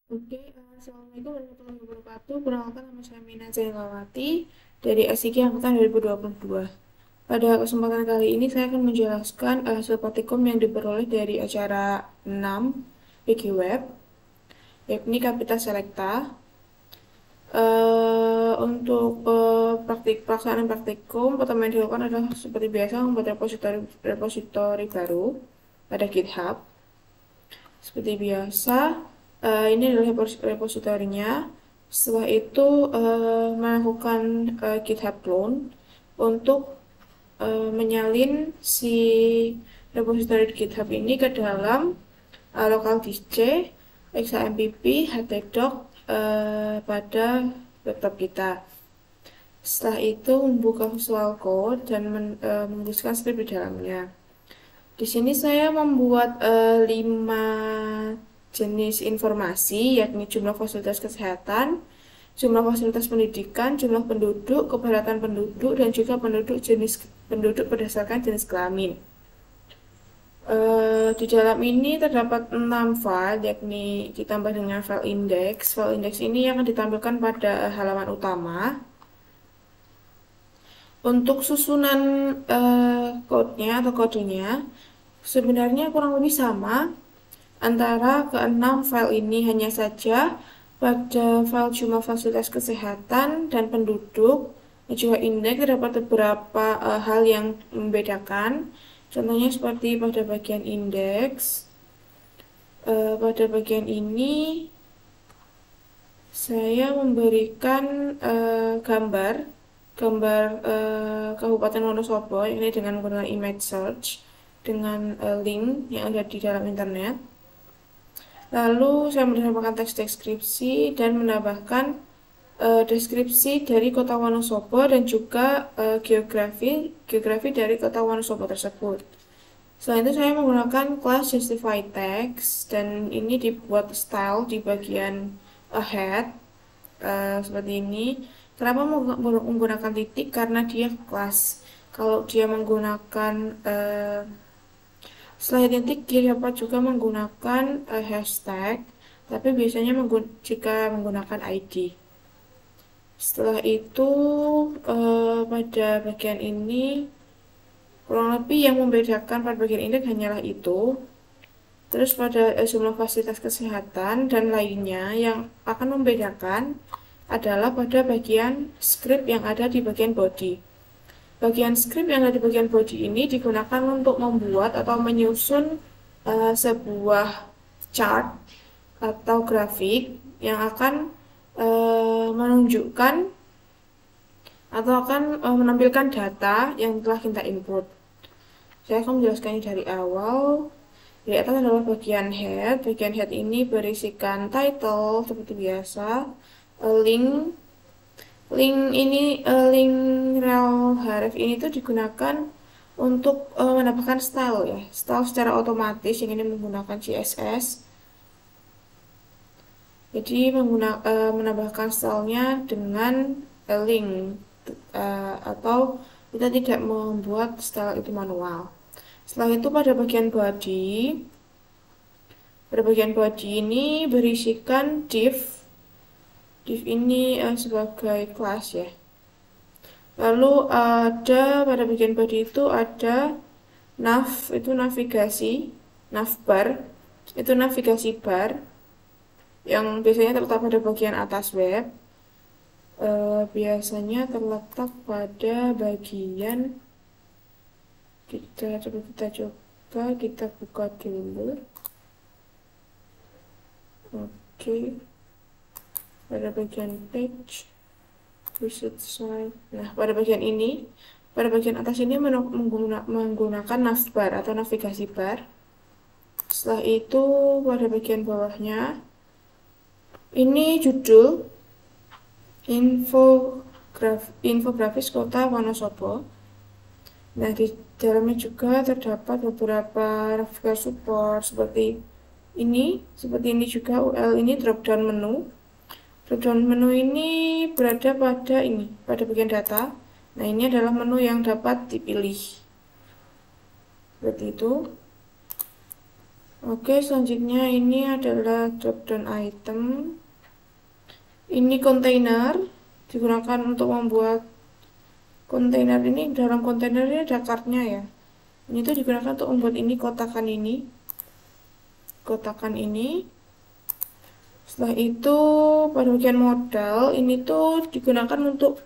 Assalamualaikum warahmatullahi wabarakatuh. Perkenalkan, nama saya Mina Zainalawati dari S3 Angkatan 2022. Pada kesempatan kali ini saya akan menjelaskan hasil praktikum yang diperoleh dari acara 6 Web, yakni Kapita Selecta. Untuk pelaksanaan praktikum, pertama yang dilakukan adalah seperti biasa membuat repositori baru pada GitHub. Seperti biasa, ini adalah repositorinya. Setelah itu melakukan GitHub clone untuk menyalin si repositori GitHub ini ke dalam local disk C, XAMPP, htdoc pada laptop kita. Setelah itu membuka Visual Code dan menuliskan script di dalamnya. Di sini saya membuat 5 jenis informasi, yakni jumlah fasilitas kesehatan, jumlah fasilitas pendidikan, jumlah penduduk, kepadatan penduduk, dan juga penduduk berdasarkan jenis kelamin. Di dalam ini terdapat 6 file, yakni ditambah dengan file index. File index ini yang akan ditampilkan pada halaman utama. Untuk susunan code-nya atau kodenya sebenarnya kurang lebih sama antara keenam file ini, hanya saja pada file jumlah fasilitas kesehatan dan penduduk dan juga indeks terdapat beberapa hal yang membedakan. Contohnya seperti pada bagian indeks, pada bagian ini saya memberikan gambar Kabupaten Wonosobo ini dengan menggunakan image search dengan link yang ada di dalam internet. Lalu saya menambahkan teks deskripsi dan menambahkan deskripsi dari kota Wonosobo dan juga geografi dari kota Wonosobo tersebut. Selain itu saya menggunakan class justify text dan ini dibuat style di bagian head seperti ini. Kenapa menggunakan titik? Karena dia kelas. Kalau dia menggunakan selain titik, dia dapat juga menggunakan hashtag, tapi biasanya jika menggunakan ID. Setelah itu pada bagian ini kurang lebih yang membedakan pada bagian indeks hanyalah itu. Terus pada jumlah fasilitas kesehatan dan lainnya yang akan membedakan adalah pada bagian script yang ada di bagian body. Bagian script yang ada di bagian body ini digunakan untuk membuat atau menyusun sebuah chart atau grafik yang akan menunjukkan atau akan menampilkan data yang telah kita input. Saya akan menjelaskannya dari awal. Di atas adalah bagian head. Bagian head ini berisikan title seperti biasa, link ini, link rel href ini tuh digunakan untuk menambahkan style ya, style secara otomatis yang ini menggunakan CSS. Jadi menambahkan stylenya dengan link atau kita tidak membuat style itu manual. Setelah itu pada bagian body ini berisikan div ini sebagai kelas ya. Lalu ada pada bagian body itu ada nav, itu navigasi, navbar, itu navigasi bar yang biasanya terletak pada bagian atas web. Biasanya terletak pada bagian kita buka dulu. Oke. Pada bagian page, visit site. Nah, pada bagian ini, pada bagian atas ini menggunakan navbar atau navigasi bar. Setelah itu pada bagian bawahnya ini judul infografis kota Wonosobo. Nah, di dalamnya juga terdapat beberapa grafik support seperti ini juga UL ini drop down menu. Drop down menu ini berada pada bagian data. Nah, ini adalah menu yang dapat dipilih. Seperti itu. Oke, selanjutnya ini adalah drop-down item. Ini kontainer, digunakan untuk membuat kontainer ini. Dalam kontainer ini ada cardnya ya. Ini tuh digunakan untuk membuat ini kotakan ini. Setelah itu pada bagian modal ini tuh digunakan untuk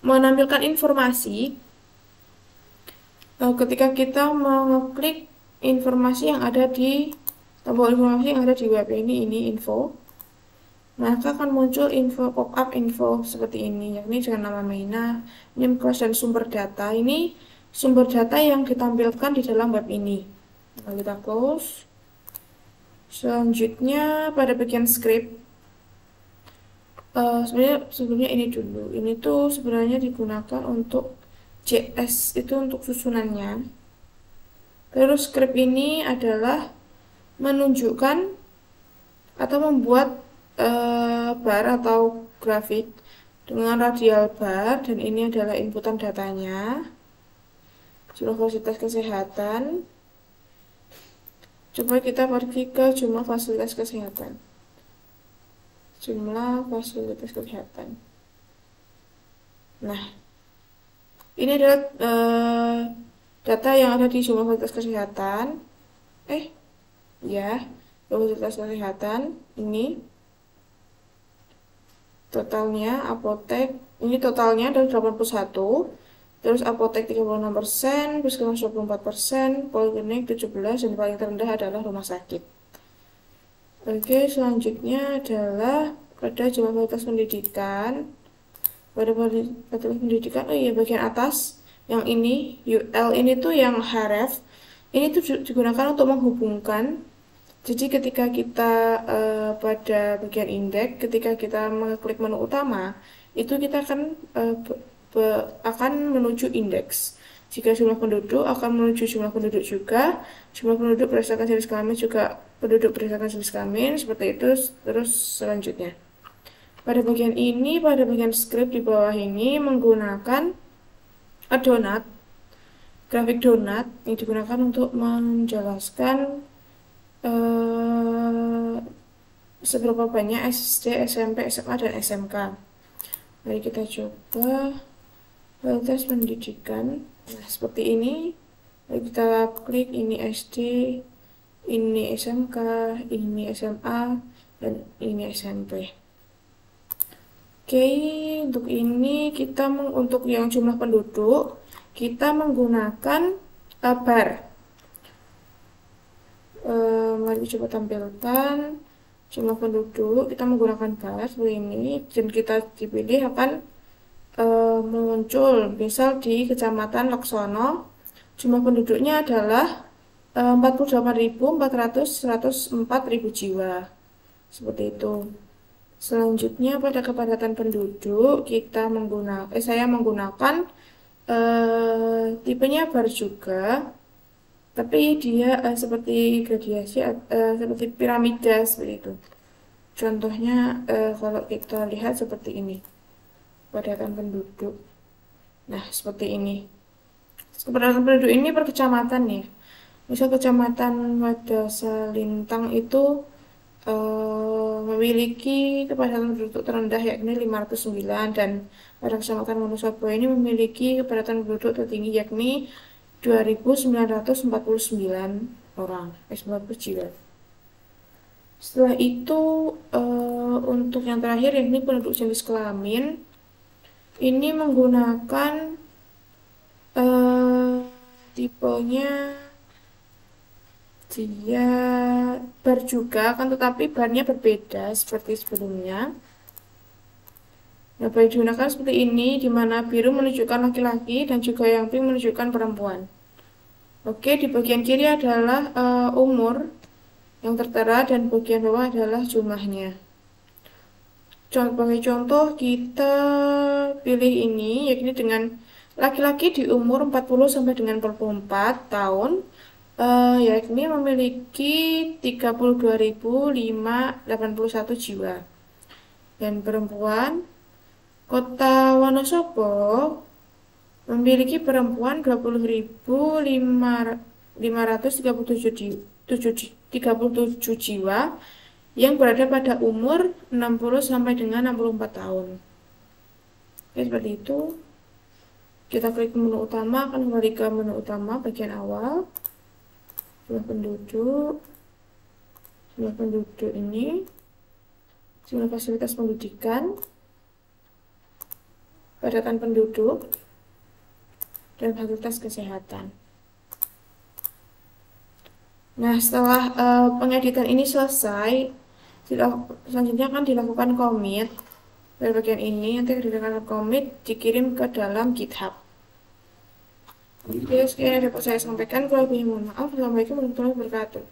menampilkan informasi ketika kita mengeklik informasi yang ada di tombol informasi yang ada di web ini info, maka akan muncul info pop-up info seperti ini, yakni dengan nama maina, name class dan sumber data. Ini sumber data yang ditampilkan di dalam web ini. Nah, kita close. Selanjutnya pada bagian script, sebenarnya sebelumnya ini dulu. Ini tuh sebenarnya digunakan untuk JS, itu untuk susunannya. Terus script ini adalah menunjukkan atau membuat bar atau grafik dengan radial bar, dan ini adalah inputan datanya. Jumlah fasilitas kesehatan. Coba kita pergi ke jumlah fasilitas kesehatan. Jumlah fasilitas kesehatan. Nah, ini adalah data yang ada di jumlah fasilitas kesehatan. Ya, fasilitas kesehatan ini totalnya apotek, ini totalnya adalah 81, terus apotek 36%, puskesmas 24%, poliklinik 17%, dan paling terendah adalah rumah sakit. Oke, selanjutnya adalah pada jumlah fasilitas pendidikan. Pada fasilitas pendidikan, oh iya, bagian atas yang ini UL ini tuh yang href, ini tuh digunakan untuk menghubungkan. Jadi ketika kita pada bagian indeks, ketika kita mengklik menu utama, itu kita akan menuju indeks. Jika jumlah penduduk akan menuju jumlah penduduk juga, jumlah penduduk berdasarkan jenis kelamin juga penduduk berdasarkan jenis kelamin, seperti itu terus selanjutnya. Pada bagian ini, pada bagian script di bawah ini menggunakan donat, grafik donat yang digunakan untuk menjelaskan seberapa banyak SD, SMP, SMA, dan SMK. Mari kita coba fasilitas pendidikan. Nah, seperti ini. Mari kita klik ini SD, ini SMK, ini SMA, dan ini SMP. Oke, untuk ini kita untuk yang jumlah penduduk kita menggunakan bar. Mari coba tampilkan jumlah penduduk, kita menggunakan bar seperti ini, dan kita dipilih akan muncul misal di Kecamatan Laksono, jumlah penduduknya adalah 48.400 jiwa, seperti itu. Selanjutnya pada kepadatan penduduk kita saya menggunakan tipenya bar juga, tapi dia seperti gradiasi, seperti piramida seperti itu. Contohnya kalau kita lihat seperti ini, kepadatan penduduk. Nah, seperti ini. Kepadatan penduduk ini per kecamatan ya. Misal Kecamatan Wadasalintang itu memiliki kepadatan penduduk terendah yakni 509, dan pada Kecamatan Wonosobo ini memiliki kepadatan penduduk tertinggi yakni 2.949 orang, 90 jiwa. Setelah itu untuk yang terakhir yakni penduduk jenis kelamin, ini menggunakan tipenya dia bar juga kan, tetapi barnya berbeda seperti sebelumnya. Nah, baik digunakan seperti ini, di mana biru menunjukkan laki-laki dan juga yang pink menunjukkan perempuan. Oke, di bagian kiri adalah umur yang tertera, dan bagian bawah adalah jumlahnya. Sebagai contoh, kita pilih ini, yakni dengan laki-laki di umur 40 sampai dengan 44 tahun, yakni memiliki 32.581 jiwa. Dan perempuan, Kota Wonosobo memiliki perempuan 20.537 37 jiwa yang berada pada umur 60 sampai dengan 64 tahun. Oke, seperti itu. Kita klik menu utama, akan kembali ke menu utama bagian awal. Jumlah penduduk ini, jumlah fasilitas pendidikan, padatan penduduk, dan fasilitas kesehatan. Nah, setelah pengeditan ini selesai, selanjutnya akan dilakukan commit. Dari bagian ini nanti dilakukan commit, dikirim ke dalam GitHub. Oke, sekian yang dapat saya sampaikan. Kalau lebih mohon maaf. Assalamualaikum warahmatullahi wabarakatuh.